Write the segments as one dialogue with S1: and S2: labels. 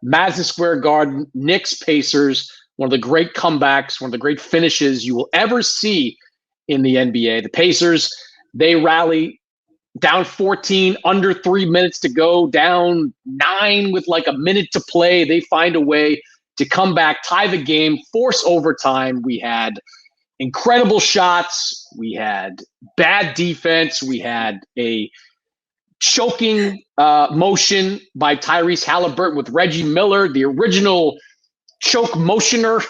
S1: Madison Square Garden, Knicks Pacers, one of the great comebacks, one of the great finishes you will ever see in the NBA. The Pacers, they rally down 14, under 3 minutes to go, down 9 with like a minute to play. They find a way to come back, tie the game, force overtime. We had incredible shots. We had bad defense. We had a choking motion by Tyrese Halliburton with Reggie Miller, the original choke motioner,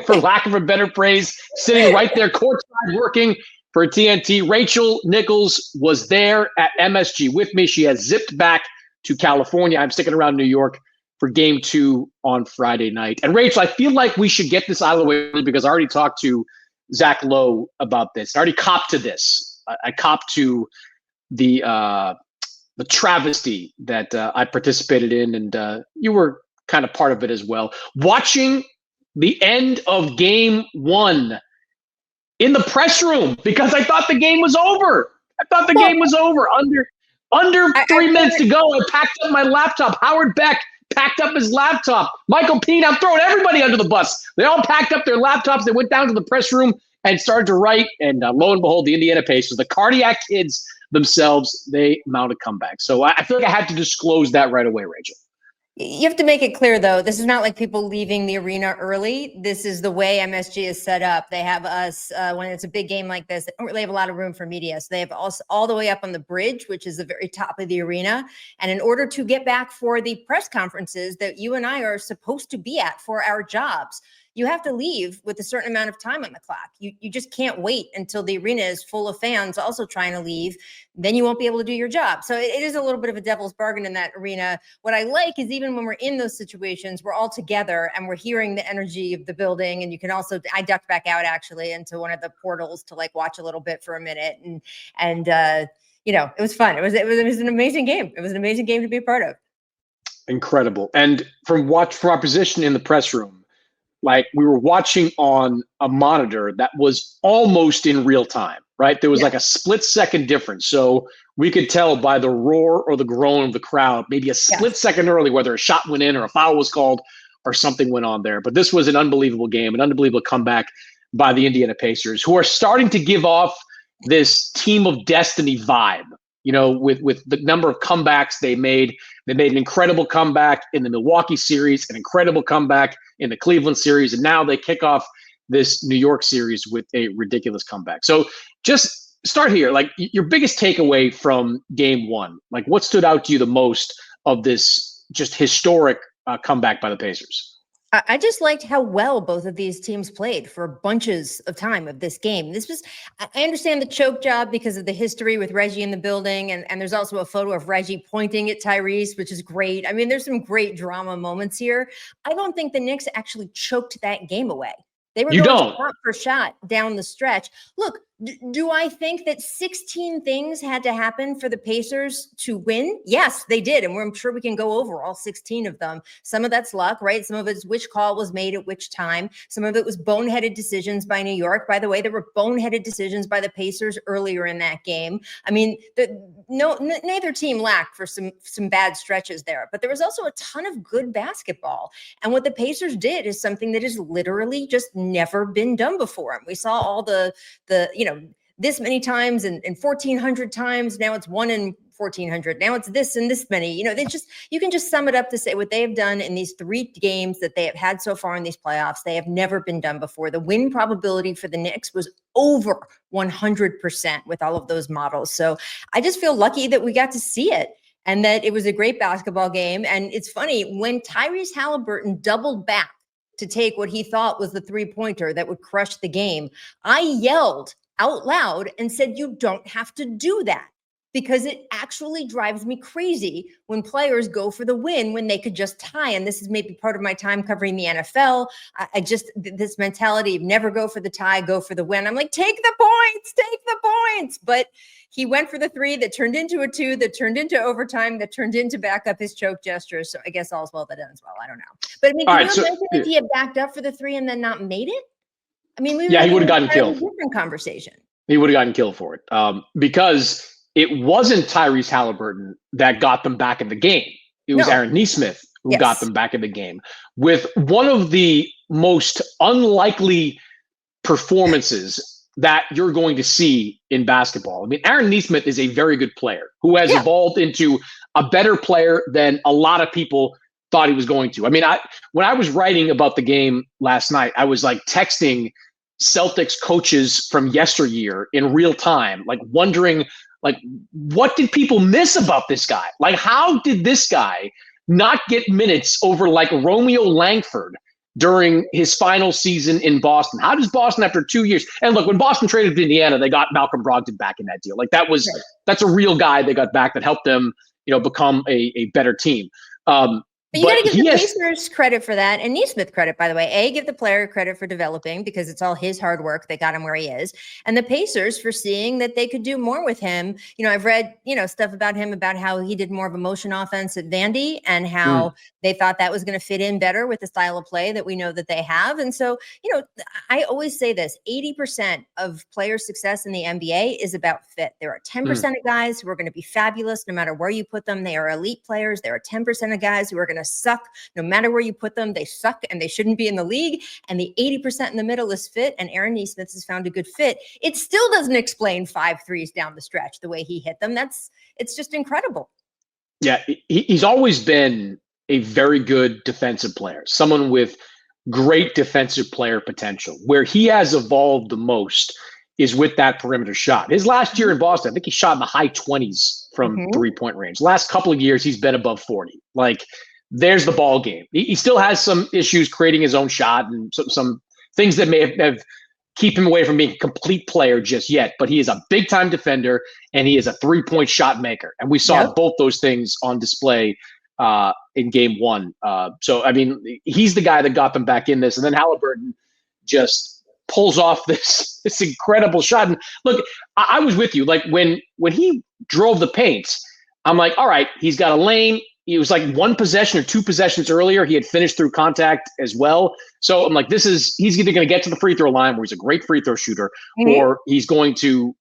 S1: for lack of a better phrase, sitting right there courtside working for TNT. Rachel Nichols was there at MSG with me. She has zipped back to California. I'm sticking around New York for game 2 on Friday night. And Rachel, I feel like we should get this out of the way because I already talked to Zach Lowe about this. I already copped to this. I copped to the travesty that I participated in, and you were kind of part of it as well. Watching the end of game 1 in the press room because I thought the game was over. Game was over. Under 3 minutes to go, I packed up my laptop. Howard Beck packed up his laptop. Michael Pena, I'm throwing everybody under the bus. They all packed up their laptops. They went down to the press room and started to write. And lo and behold, the Indiana Pacers, the cardiac kids themselves, they mount a comeback. So I feel like I had to disclose that right away, Rachel.
S2: You have to make it clear, though, this is not like people leaving the arena early. This is the way MSG is set up. They have us, when it's a big game like this, they don't really have a lot of room for media. So they have us all the way up on the bridge, which is the very top of the arena. And in order to get back for the press conferences that you and I are supposed to be at for our jobs, you have to leave with a certain amount of time on the clock. You just can't wait until the arena is full of fans also trying to leave. Then you won't be able to do your job. So it is a little bit of a devil's bargain in that arena. What I like is even when we're in those situations, we're all together and we're hearing the energy of the building. And you can also, I ducked back out actually into one of the portals to like watch a little bit for a minute. And you know, it was fun. It was an amazing game. It was an amazing game to be a part of.
S1: Incredible. And from our position in the press room, like we were watching on a monitor that was almost in real time, right? There was like a split second difference. So we could tell by the roar or the groan of the crowd, maybe a split second early, whether a shot went in or a foul was called or something went on there. But this was an unbelievable game, an unbelievable comeback by the Indiana Pacers, who are starting to give off this team of destiny vibe. You know, with the number of comebacks they made. They made an incredible comeback in the Milwaukee series, an incredible comeback in the Cleveland series, and now they kick off this New York series with a ridiculous comeback. So just start here. Like your biggest takeaway from game 1, like what stood out to you the most of this just historic comeback by the Pacers?
S2: I just liked how well both of these teams played for bunches of time of this game. I understand the choke job because of the history with Reggie in the building. And there's also a photo of Reggie pointing at Tyrese, which is great. I mean, there's some great drama moments here. I don't think the Knicks actually choked that game away. They were going shot for shot down the stretch. Look, do I think that 16 things had to happen for the Pacers to win? Yes, they did. And I'm sure we can go over all 16 of them. Some of that's luck, right? Some of it's which call was made at which time. Some of it was boneheaded decisions by New York. By the way, there were boneheaded decisions by the Pacers earlier in that game. I mean, neither team lacked for some bad stretches there, but there was also a ton of good basketball. And what the Pacers did is something that has literally just never been done before. And we saw all the this many times and 1,400 times. Now it's 1 in 1,400. Now it's this and this many. You can just sum it up to say what they have done in these 3 games that they have had so far in these playoffs. They have never been done before. The win probability for the Knicks was over 100% with all of those models. So I just feel lucky that we got to see it and that it was a great basketball game. And it's funny, when Tyrese Halliburton doubled back to take what he thought was the 3-pointer that would crush the game, I yelled out loud and said, you don't have to do that, because it actually drives me crazy when players go for the win when they could just tie. And this is maybe part of my time covering the NFL. This mentality of never go for the tie, go for the win. I'm like, take the points. But he went for the 3 that turned into a 2, that turned into overtime, that turned into back up his choke gestures. So I guess all's well that ends well. I don't know. But I mean, can you imagine if he had backed up for the 3 and then not made it? I mean, he would have gotten killed. Different conversation.
S1: He would have gotten killed for it because it wasn't Tyrese Halliburton that got them back in the game. It was Aaron Nesmith who got them back in the game with one of the most unlikely performances that you're going to see in basketball. I mean, Aaron Nesmith is a very good player who has evolved into a better player than a lot of people thought he was going to. I mean, when I was writing about the game last night, I was like texting Celtics coaches from yesteryear in real time, like wondering, like, what did people miss about this guy? Like, how did this guy not get minutes over like Romeo Langford during his final season in Boston? How does Boston, after 2 years, and look, when Boston traded to Indiana, they got Malcolm Brogdon back in that deal. Like that's a real guy they got back that helped them, become a better team.
S2: But you got to give the Pacers credit for that, and Nesmith credit, by the way. Give the player credit for developing, because it's all his hard work that got him where he is, and the Pacers for seeing that they could do more with him. I've read, stuff about him, about how he did more of a motion offense at Vandy, and how they thought that was going to fit in better with the style of play that we know that they have. And so, I always say this: 80% of player success in the NBA is about fit. There are 10% of guys who are going to be fabulous no matter where you put them. They are elite players. There are 10% of guys who are going to suck no matter where you put them. They suck and they shouldn't be in the league. And the 80% in the middle is fit. And Aaron Nesmith has found a good fit. It still doesn't explain 5 threes down the stretch the way he hit them. It's just incredible.
S1: Yeah, he's always been a very good defensive player, someone with great defensive player potential. Where he has evolved the most is with that perimeter shot. His last year in Boston, I think he shot in the high 20s from 3-point range. Last couple of years, he's been above 40. Like, there's the ball game. He still has some issues creating his own shot and some things that may have keep him away from being a complete player just yet. But he is a big time defender, and he is a 3-point shot maker. And we saw both those things on display in game one. So, I mean, he's the guy that got them back in this. And then Halliburton just pulls off this incredible shot. And look, I was with you. Like, when he drove the paint, I'm like, all right, he's got a lane. It was like 1 possession or 2 possessions earlier. He had finished through contact as well. So I'm like, he's either going to get to the free throw line, where he's a great free throw shooter, or he's going to,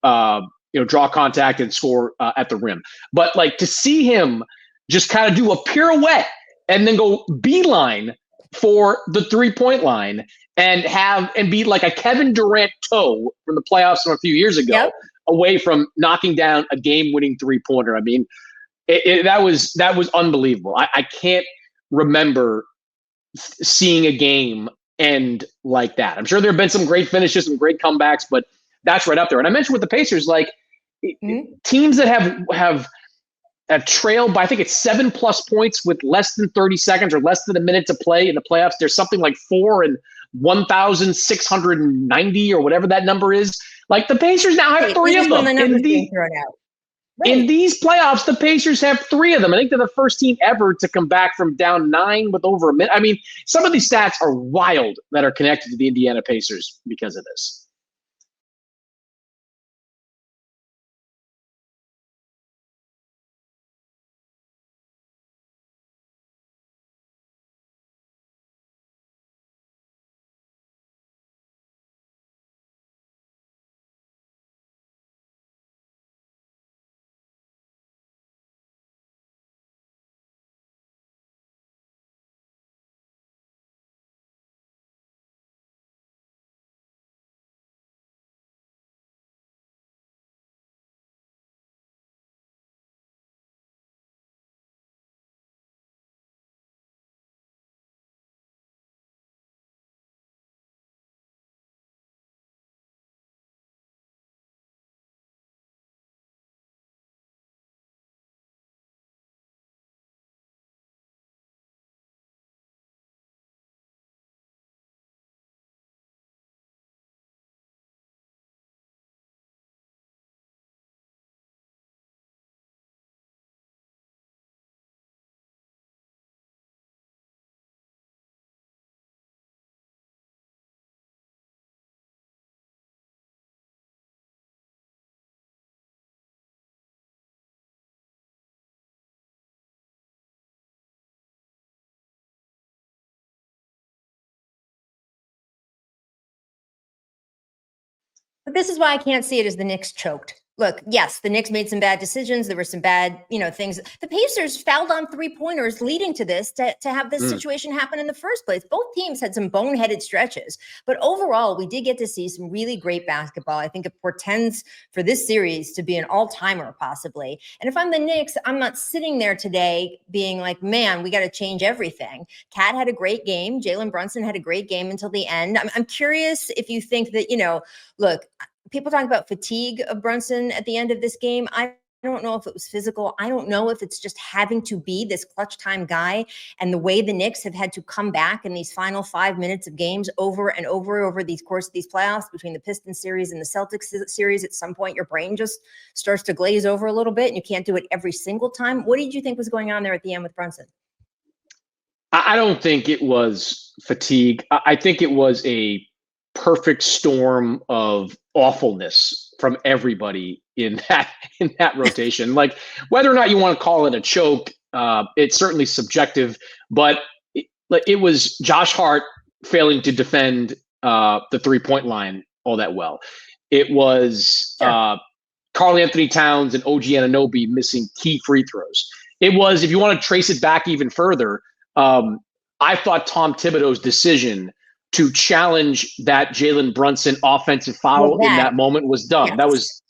S1: draw contact and score at the rim. But like, to see him just kind of do a pirouette and then go beeline for the 3-point line and be like a Kevin Durant toe from the playoffs from a few years ago, away from knocking down a game-winning 3-pointer. I mean, that was unbelievable. I can't remember seeing a game end like that. I'm sure there have been some great finishes, some great comebacks, but that's right up there. And I mentioned with the Pacers, like teams that have trailed by, I think it's 7+ points with less than 30 seconds or less than a minute to play in the playoffs. There's something like 4 and 1,690 or whatever that number is. Like, the Pacers now have 3 of them. In these playoffs, the Pacers have 3 of them. I think they're the first team ever to come back from down 9 with over a minute. I mean, some of these stats are wild that are connected to the Indiana Pacers because of this.
S2: But this is why I can't see it as the Knicks choked. Look, yes, the Knicks made some bad decisions. There were some bad, things. The Pacers fouled on 3-pointers leading to this, to have this situation happen in the first place. Both teams had some boneheaded stretches, but overall, we did get to see some really great basketball. I think it portends for this series to be an all-timer possibly. And if I'm the Knicks, I'm not sitting there today being like, man, we got to change everything. Cat had a great game. Jalen Brunson had a great game until the end. I'm curious if you think that, look, people talk about fatigue of Brunson at the end of this game. I don't know if it was physical. I don't know if it's just having to be this clutch time guy, and the way the Knicks have had to come back in these final 5 minutes of games over and over these course of these playoffs, between the Pistons series and the Celtics series. At some point, your brain just starts to glaze over a little bit, and you can't do it every single time. What did you think was going on there at the end with Brunson?
S1: I don't think it was fatigue. I think it was a perfect storm of awfulness from everybody in that rotation. Like, whether or not you want to call it a choke, it's certainly subjective, but it was Josh Hart failing to defend the 3-point line all that well. It was Karl Anthony Towns and OG Anunoby missing key free throws. It was, if you want to trace it back even further, I thought Tom Thibodeau's decision to challenge that Jalen Brunson offensive foul in that moment was dumb. Yes.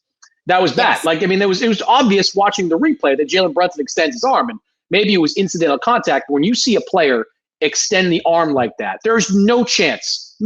S1: That was bad. Yes. Like, I mean, it was obvious watching the replay that Jalen Brunson extends his arm, and maybe it was incidental contact. When you see a player extend the arm like that, there's no chance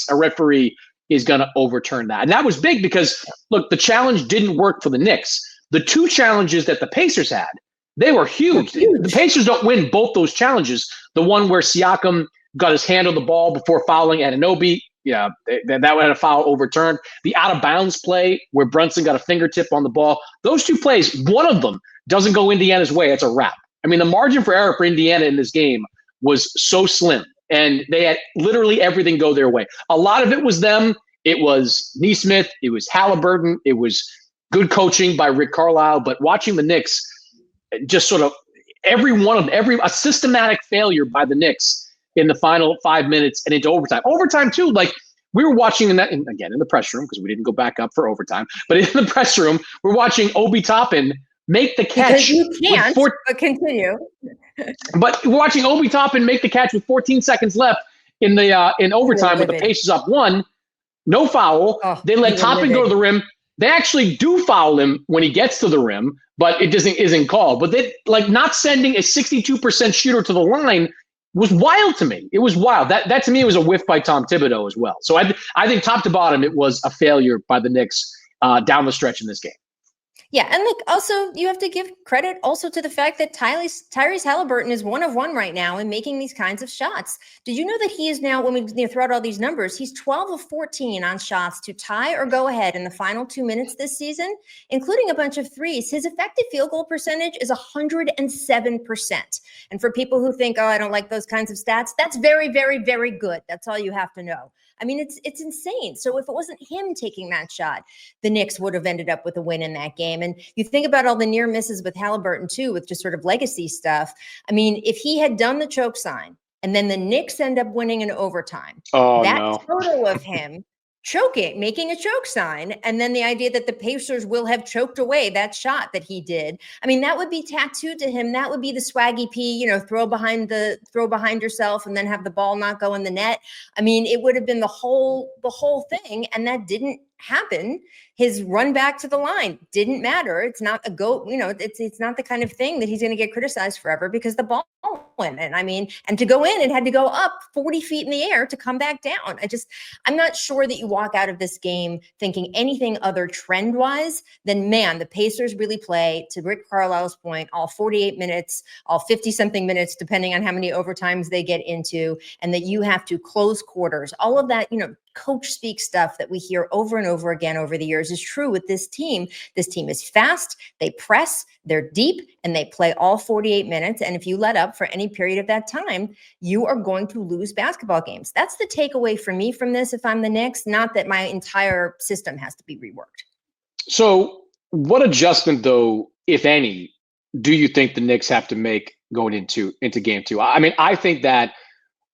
S1: a referee is going to overturn that. And that was big because, look, the challenge didn't work for the Knicks. The two challenges that the Pacers had, they were huge. The Pacers don't win both those challenges. The one where Siakam got his hand on the ball before fouling Anunoby. Yeah, that had a foul overturned. The out-of-bounds play where Brunson got a fingertip on the ball. Those two plays, one of them doesn't go Indiana's way. It's a wrap. I mean, the margin for error for Indiana in this game was so slim, and they had literally everything go their way. A lot of it was them. It was Nesmith. It was Halliburton. It was good coaching by Rick Carlisle. But watching the Knicks, just sort of a systematic failure by the Knicks in the final 5 minutes and into overtime. Overtime, too, like we were watching in the press room, because we didn't go back up for overtime, but in the press room, we're watching Obi Toppin make the catch.
S2: Because you can't, but continue.
S1: But we're watching Obi Toppin make the catch with 14 seconds left in overtime with the Pacers up 1. No foul. They let Toppin go to the rim. They actually do foul him when he gets to the rim, but it isn't called. But they, like, not sending a 62% shooter to the line was wild to me. It was wild. That to me was a whiff by Tom Thibodeau as well. So I think top to bottom, it was a failure by the Knicks down the stretch in this game.
S2: Yeah, and look, also, you have to give credit also to the fact that Tyrese Halliburton is 1 of 1 right now in making these kinds of shots. Did you know that he is now, when we throw out all these numbers, he's 12 of 14 on shots to tie or go ahead in the final 2 minutes this season, including a bunch of threes. His effective field goal percentage is 107%. And for people who think, oh, I don't like those kinds of stats, that's very, very, very good. That's all you have to know. I mean, it's insane. So if it wasn't him taking that shot, the Knicks would have ended up with a win in that game. And you think about all the near misses with Halliburton too, with just sort of legacy stuff. I mean, if he had done the choke sign and then the Knicks end up winning in overtime, photo of him making a choke sign, and then the idea that the Pacers will have choked away that shot that he did. I mean, that would be tattooed to him. That would be the swaggy P, throw behind yourself and then have the ball not go in the net. I mean, it would have been the whole thing, and that didn't happen. His run back to the line didn't matter. It's not a go, it's not the kind of thing that he's going to get criticized forever because the ball went in. I mean, and to go in, it had to go up 40 feet in the air to come back down. I'm not sure that you walk out of this game thinking anything other trend wise than, man, the Pacers really play, to Rick Carlisle's point, all 48 minutes, all 50 something minutes, depending on how many overtimes they get into, and that you have to close quarters, all of that, coach speak stuff that we hear over and over again over the years is true with this team. This team is fast, they press, they're deep, and they play all 48 minutes. And if you let up for any period of that time, you are going to lose basketball games. That's the takeaway for me from this if I'm the Knicks, not that my entire system has to be reworked.
S1: So what adjustment, though, if any, do you think the Knicks have to make going into game 2? I mean, I think that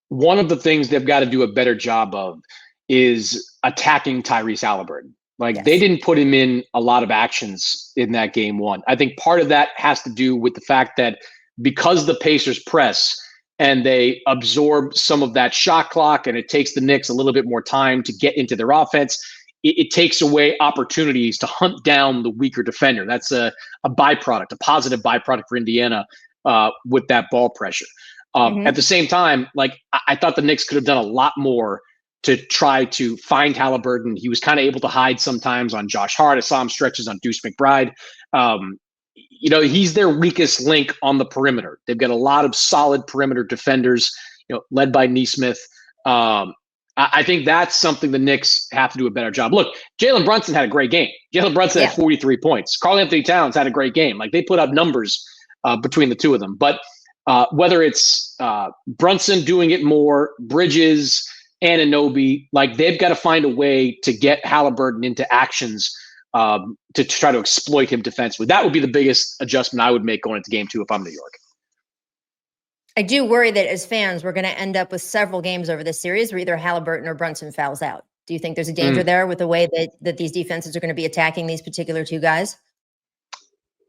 S1: one of the things they've got to do a better job of is attacking Tyrese Halliburton. Like they didn't put him in a lot of actions in that game one. I think part of that has to do with the fact that because the Pacers press and they absorb some of that shot clock and it takes the Knicks a little bit more time to get into their offense, it takes away opportunities to hunt down the weaker defender. That's a byproduct, a positive byproduct for Indiana with that ball pressure. At the same time, like I thought the Knicks could have done a lot more to try to find Haliburton. He was kind of able to hide sometimes on Josh Hart. I saw him stretches on Deuce McBride. He's their weakest link on the perimeter. They've got a lot of solid perimeter defenders, led by Nesmith. I think that's something the Knicks have to do a better job. Look, Jalen Brunson had a great game. Jalen Brunson had 43 points. Karl-Anthony Towns had a great game. Like they put up numbers between the two of them. But whether it's Brunson doing it more, Bridges, Anunoby, like they've got to find a way to get Haliburton into actions to try to exploit him defensively. That would be the biggest adjustment I would make going into game two if I'm New York.
S2: I do worry that as fans, we're going to end up with several games over this series where either Haliburton or Brunson fouls out. Do you think there's a danger there with the way that these defenses are going to be attacking these particular two guys?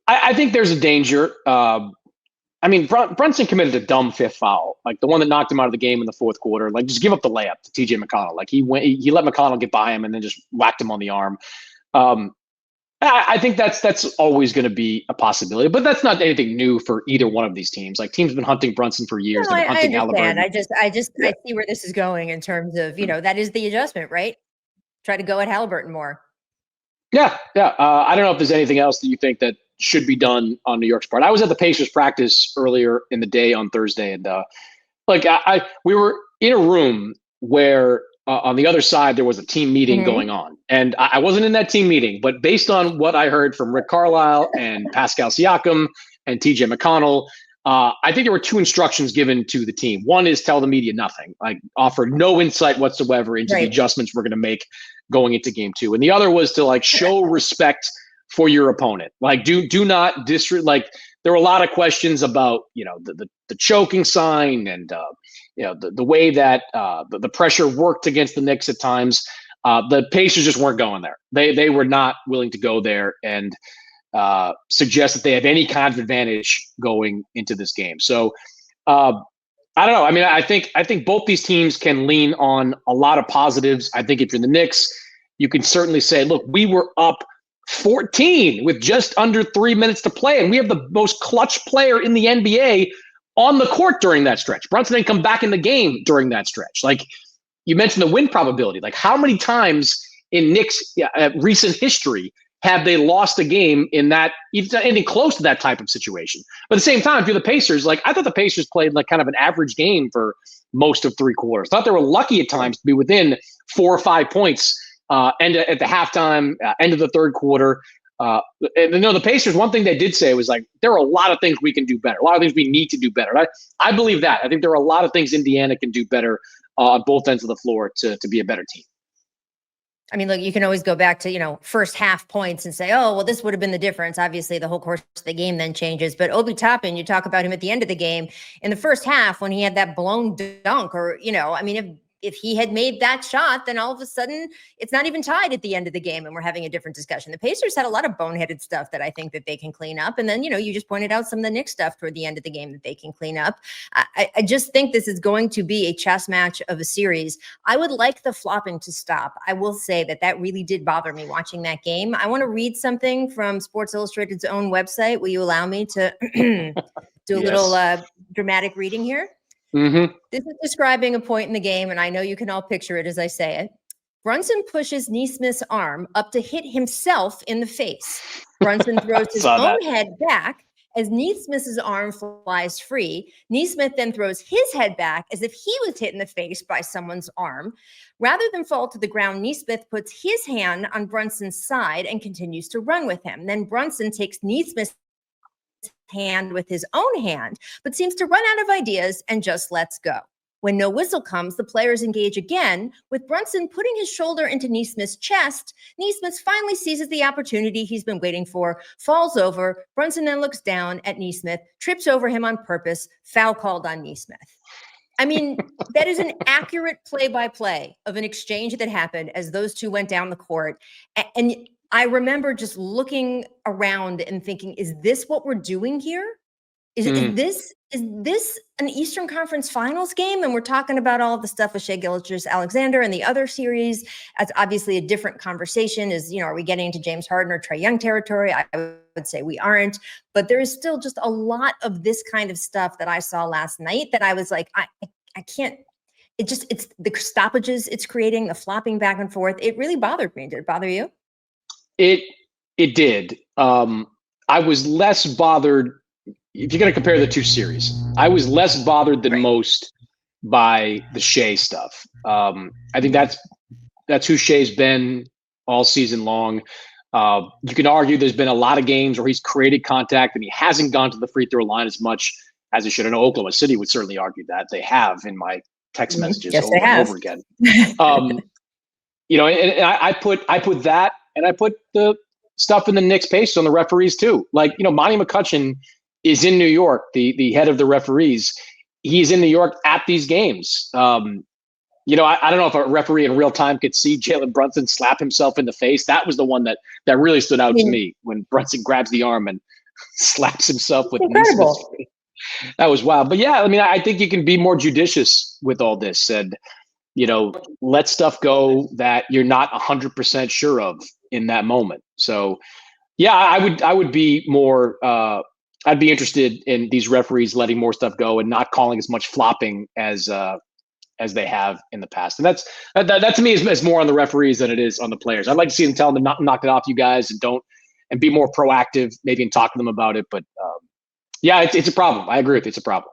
S1: I think there's a danger. Brunson committed a dumb fifth foul, like the one that knocked him out of the game in the fourth quarter. Like, just give up the layup to TJ McConnell. Like he let McConnell get by him and then just whacked him on the arm. I think that's always going to be a possibility, but that's not anything new for either one of these teams. Like teams have been hunting Brunson for years.
S2: No,
S1: They've been hunting
S2: Haliburton. I
S1: Yeah.
S2: see where this is going in terms of, that is the adjustment, right? Try to go at Haliburton more.
S1: Yeah. I don't know if there's anything else that you think that should be done on New York's part. I was at the Pacers practice earlier in the day on Thursday, and we were in a room where on the other side there was a team meeting going on, and I wasn't in that team meeting, but based on what I heard from Rick Carlisle and Pascal Siakam and TJ McConnell, I think there were two instructions given to the team. One is tell the media nothing, like offer no insight whatsoever into the adjustments we're going to make going into game two. And the other was to show respect for your opponent. Like do not disrespect. Like there were a lot of questions about, the choking sign and, the way that the pressure worked against the Knicks at times. The Pacers just weren't going there. They were not willing to go there and suggest that they have any kind of advantage going into this game. So I don't know. I mean, I think both these teams can lean on a lot of positives. I think if you're the Knicks, you can certainly say, look, we were up 14 with just under 3 minutes to play, and we have the most clutch player in the NBA on the court during that stretch. Brunson didn't come back in the game during that stretch. Like you mentioned the win probability. Like how many times in Knicks recent history have they lost a game in that, anything close to that type of situation? But at the same time, if you're the Pacers, I thought the Pacers played kind of an average game for most of three quarters. I thought they were lucky at times to be within 4 or 5 points and at the halftime, end of the third quarter. The Pacers, one thing they did say was there are a lot of things we can do better. A lot of things we need to do better. I believe that. I think there are a lot of things Indiana can do better on both ends of the floor to be a better team.
S2: I mean, look, you can always go back to, first half points and say, oh, well, this would have been the difference. Obviously, the whole course of the game then changes. But Obi Toppin, you talk about him at the end of the game. In the first half, when he had that blown dunk or, if he had made that shot, then all of a sudden it's not even tied at the end of the game and we're having a different discussion. The Pacers had a lot of boneheaded stuff that I think that they can clean up. And then, you just pointed out some of the Knicks stuff toward the end of the game that they can clean up. I just think this is going to be a chess match of a series. I would like the flopping to stop. I will say that really did bother me watching that game. I want to read something from Sports Illustrated's own website. Will you allow me to do a little dramatic reading here?
S1: Mm-hmm.
S2: This is describing a point in the game, and I know you can all picture it as I say it. Brunson pushes Nesmith's arm up to hit himself in the face. Brunson throws his own head back as Nesmith's arm flies free. Nesmith then throws his head back as if he was hit in the face by someone's arm. Rather than fall to the ground, Nesmith puts his hand on Brunson's side and continues to run with him. Then Brunson takes Nesmith's hand with his own hand, but seems to run out of ideas and just lets go. When no whistle comes, the players engage again, with Brunson putting his shoulder into Nesmith's chest. Nesmith finally seizes the opportunity he's been waiting for, falls over. Brunson then looks down at Nesmith, trips over him on purpose, foul called on Nesmith. I mean, that is an accurate play-by-play of an exchange that happened as those two went down the court. And I remember just looking around and thinking, is this what we're doing here? Is this an Eastern Conference Finals game? And we're talking about all of the stuff with Shai Gilgeous-Alexander and the other series. That's obviously a different conversation. Are we getting into James Harden or Trae Young territory? I would say we aren't. But there is still just a lot of this kind of stuff that I saw last night that I was like, I can't. It's the stoppages it's creating, the flopping back and forth. It really bothered me. Did it bother you?
S1: It did. I was less bothered. If you're going to compare the two series, I was less bothered than most by the Shai stuff. I think that's who Shai's been all season long. You can argue there's been a lot of games where he's created contact and he hasn't gone to the free throw line as much as he should. I know Oklahoma City would certainly argue that. They have in my text messages over and over again. And I put that, and I put the stuff in the Knicks Pacers on the referees too. Monty McCutcheon is in New York, the head of the referees. He's in New York at these games. I don't know if a referee in real time could see Jalen Brunson slap himself in the face. That was the one that really stood out to me, when Brunson grabs the arm and slaps himself with
S2: incredible.
S1: That was wild. But yeah, I think you can be more judicious with all this and, let stuff go that you're not 100% sure of in that moment. So yeah, I would be more, I'd be interested in these referees letting more stuff go and not calling as much flopping as they have in the past. And that to me is more on the referees than it is on the players. I'd like to see them tell them to knock it off, you guys, and be more proactive, maybe, and talk to them about it. But yeah, it's a problem. I agree with you. It's a problem.